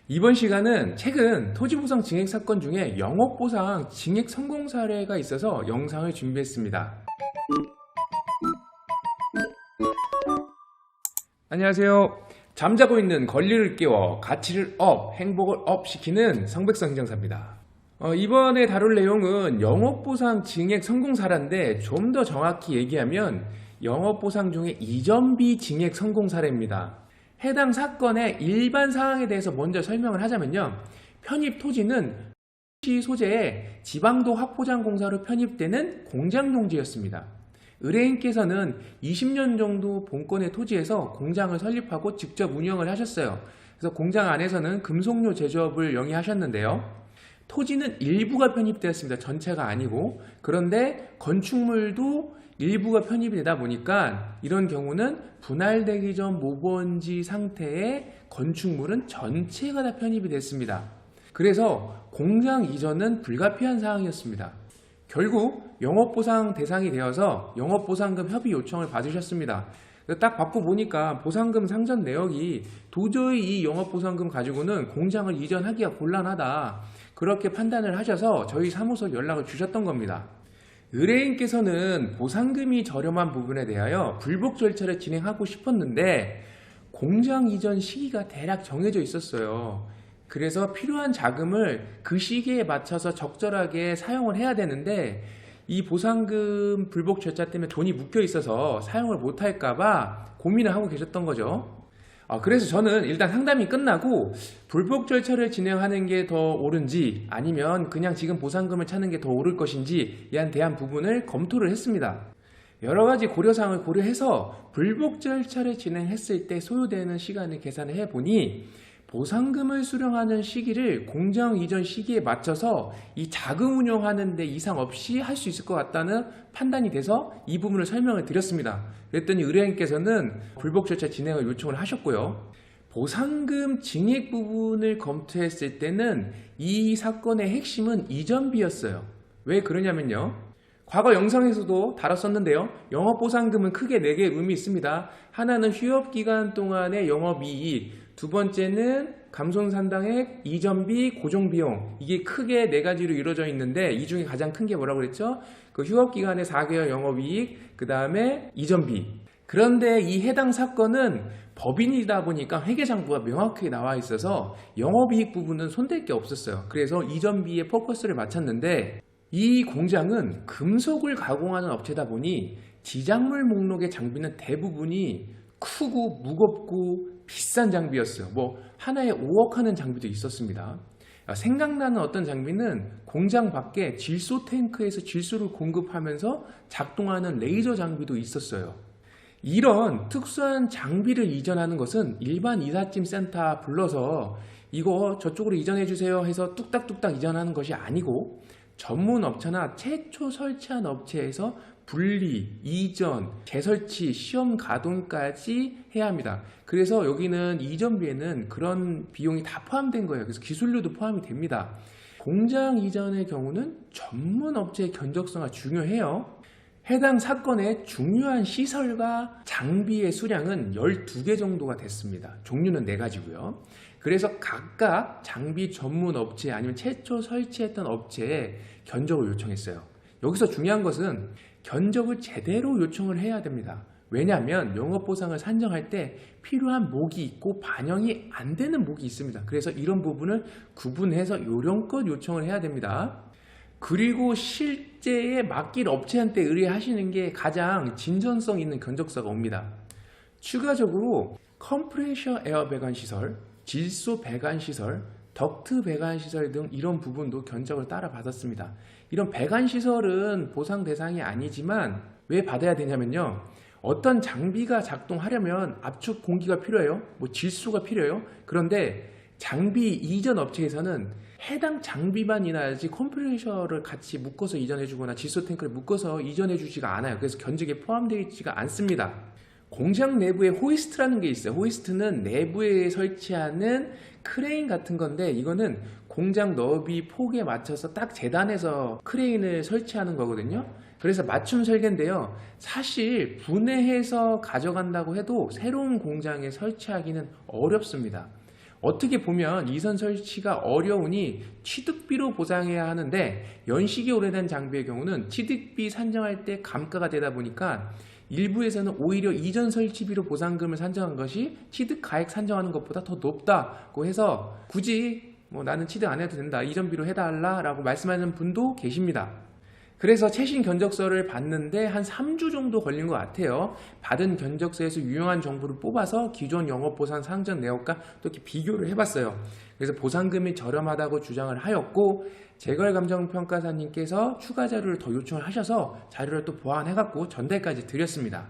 이번 시간은 최근 토지보상 증액 사건 중에 영업보상 증액 성공 사례가 있어서 영상을 준비했습니다. 안녕하세요. 잠자고 있는 권리를 깨워 가치를 업, 행복을 업 시키는 성백선 행정사입니다. 이번에 다룰 내용은 영업보상 증액 성공 사례인데 좀 더 정확히 얘기하면 영업보상 중에 이전비 증액 성공 사례입니다. 해당 사건의 일반 사항에 대해서 먼저 설명을 하자면요. 편입 토지는 시 소재에 지방도 확포장공사로 편입되는 공장용지였습니다. 의뢰인께서는 20년 정도 본권의 토지에서 공장을 설립하고 직접 운영을 하셨어요. 그래서 공장 안에서는 금속료 제조업을 영위하셨는데요. 토지는 일부가 편입되었습니다. 전체가 아니고. 그런데 건축물도 일부가 편입이 되다 보니까 이런 경우는 분할되기 전 모본지 상태의 건축물은 전체가 다 편입이 됐습니다. 그래서 공장 이전은 불가피한 사항이었습니다. 결국 영업보상 대상이 되어서 영업보상금 협의 요청을 받으셨습니다. 딱 받고 보니까 보상금 상전 내역이 도저히 이 영업보상금 가지고는 공장을 이전하기가 곤란하다. 그렇게 판단을 하셔서 저희 사무소에 연락을 주셨던 겁니다. 의뢰인께서는 보상금이 저렴한 부분에 대하여 불복 절차를 진행하고 싶었는데 공장 이전 시기가 대략 정해져 있었어요. 그래서 필요한 자금을 그 시기에 맞춰서 적절하게 사용을 해야 되는데 이 보상금 불복 절차 때문에 돈이 묶여 있어서 사용을 못할까봐 고민을 하고 계셨던 거죠. 그래서 저는 일단 상담이 끝나고 불복 절차를 진행하는 게 더 옳은지 아니면 그냥 지금 보상금을 찾는 게 더 옳을 것인지에 대한 부분을 검토를 했습니다. 여러 가지 고려사항을 고려해서 불복 절차를 진행했을 때 소요되는 시간을 계산을 해보니 보상금을 수령하는 시기를 공장 이전 시기에 맞춰서 이 자금 운용하는 데 이상 없이 할 수 있을 것 같다는 판단이 돼서 이 부분을 설명을 드렸습니다. 그랬더니 의뢰인께서는 불복 절차 진행을 요청을 하셨고요. 보상금 증액 부분을 검토했을 때는 이 사건의 핵심은 이전비였어요. 왜 그러냐면요. 과거 영상에서도 다뤘었는데요. 영업보상금은 크게 4개의 의미 있습니다. 하나는 휴업기간 동안의 영업이익, 두 번째는 감손산당액, 이전비, 고정비용. 이게 크게 4가지로 이루어져 있는데 이 중에 가장 큰 게 뭐라고 그랬죠? 그 휴업기간의 4개월 영업이익, 그 다음에 이전비. 그런데 이 해당 사건은 법인이다 보니까 회계장부가 명확하게 나와 있어서 영업이익 부분은 손댈 게 없었어요. 그래서 이전비에 포커스를 맞췄는데 이 공장은 금속을 가공하는 업체다 보니 지작물 목록의 장비는 대부분이 크고 무겁고 비싼 장비였어요. 하나에 5억 하는 장비도 있었습니다. 생각나는 어떤 장비는 공장 밖에 질소 탱크에서 질소를 공급하면서 작동하는 레이저 장비도 있었어요. 이런 특수한 장비를 이전하는 것은 일반 이삿짐 센터 불러서 이거 저쪽으로 이전해 주세요 해서 뚝딱뚝딱 이전하는 것이 아니고 전문 업체나 최초 설치한 업체에서 분리, 이전, 재설치, 시험 가동까지 해야 합니다. 그래서 여기는 이전비에는 그런 비용이 다 포함된 거예요. 그래서 기술료도 포함이 됩니다. 공장 이전의 경우는 전문 업체의 견적서가 중요해요. 해당 사건의 중요한 시설과 장비의 수량은 12개 정도가 됐습니다. 종류는 4가지고요. 그래서 각각 장비 전문 업체 아니면 최초 설치했던 업체에 견적을 요청했어요. 여기서 중요한 것은 견적을 제대로 요청을 해야 됩니다. 왜냐하면 영업보상을 산정할 때 필요한 목이 있고 반영이 안 되는 목이 있습니다. 그래서 이런 부분을 구분해서 요령껏 요청을 해야 됩니다. 그리고 실제에 맡길 업체한테 의뢰하시는 게 가장 진전성 있는 견적서가 옵니다. 추가적으로 컴프레셔 에어 배관 시설, 질소 배관 시설, 덕트 배관 시설 등 이런 부분도 견적을 따라 받았습니다. 이런 배관 시설은 보상 대상이 아니지만 왜 받아야 되냐면요. 어떤 장비가 작동하려면 압축 공기가 필요해요. 질소가 필요해요. 그런데 장비 이전 업체에서는 해당 장비만 인하지 컴프레셔를 같이 묶어서 이전해 주거나 질소 탱크를 묶어서 이전해 주지가 않아요. 그래서 견적에 포함되어 있지가 않습니다. 공장 내부에 호이스트라는 게 있어요. 호이스트는 내부에 설치하는 크레인 같은 건데 이거는 공장 너비 폭에 맞춰서 딱 재단해서 크레인을 설치하는 거거든요. 그래서 맞춤 설계인데요. 사실 분해해서 가져간다고 해도 새로운 공장에 설치하기는 어렵습니다. 어떻게 보면 이선 설치가 어려우니 취득비로 보상해야 하는데 연식이 오래된 장비의 경우는 취득비 산정할 때 감가가 되다 보니까 일부에서는 오히려 이전 설치비로 보상금을 산정한 것이 취득가액 산정하는 것보다 더 높다고 해서 굳이 나는 취득 안 해도 된다, 이전비로 해달라 라고 말씀하는 분도 계십니다. 그래서 최신 견적서를 봤는데 한 3주 정도 걸린 것 같아요. 받은 견적서에서 유용한 정보를 뽑아서 기존 영업보상 상정 내역과 또 이렇게 비교를 해봤어요. 그래서 보상금이 저렴하다고 주장을 하였고, 재결감정평가사님께서 추가 자료를 더 요청을 하셔서 자료를 또 보완해갖고 전달까지 드렸습니다.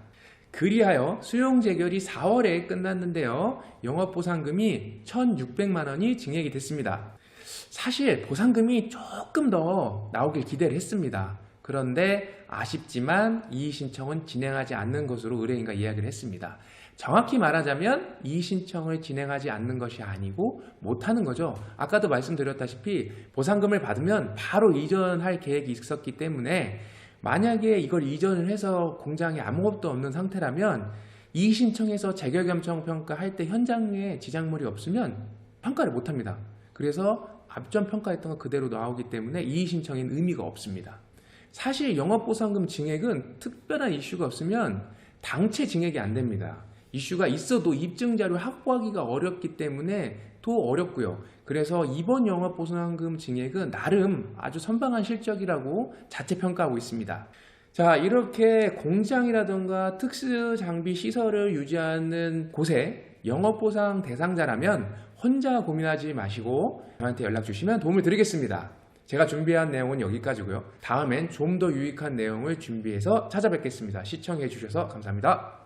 그리하여 수용 재결이 4월에 끝났는데요. 영업보상금이 1,600만 원이 증액이 됐습니다. 사실 보상금이 조금 더 나오길 기대를 했습니다. 그런데 아쉽지만 이의신청은 진행하지 않는 것으로 의뢰인과 이야기를 했습니다. 정확히 말하자면 이의신청을 진행하지 않는 것이 아니고 못하는 거죠. 아까도 말씀드렸다시피 보상금을 받으면 바로 이전할 계획이 있었기 때문에 만약에 이걸 이전을 해서 공장에 아무것도 없는 상태라면 이의신청에서 재결감정평가할 때 현장에 지작물이 없으면 평가를 못합니다. 그래서 앞전 평가했던 거 그대로 나오기 때문에 이의신청에는 의미가 없습니다. 사실 영업보상금 증액은 특별한 이슈가 없으면 당체 증액이 안 됩니다. 이슈가 있어도 입증자료 확보하기가 어렵기 때문에 더 어렵고요. 그래서 이번 영업보상금 증액은 나름 아주 선방한 실적이라고 자체 평가하고 있습니다. 자, 이렇게 공장이라든가 특수장비 시설을 유지하는 곳에 영업보상 대상자라면 혼자 고민하지 마시고 저한테 연락 주시면 도움을 드리겠습니다. 제가 준비한 내용은 여기까지고요. 다음엔 좀 더 유익한 내용을 준비해서 찾아뵙겠습니다. 시청해 주셔서 감사합니다.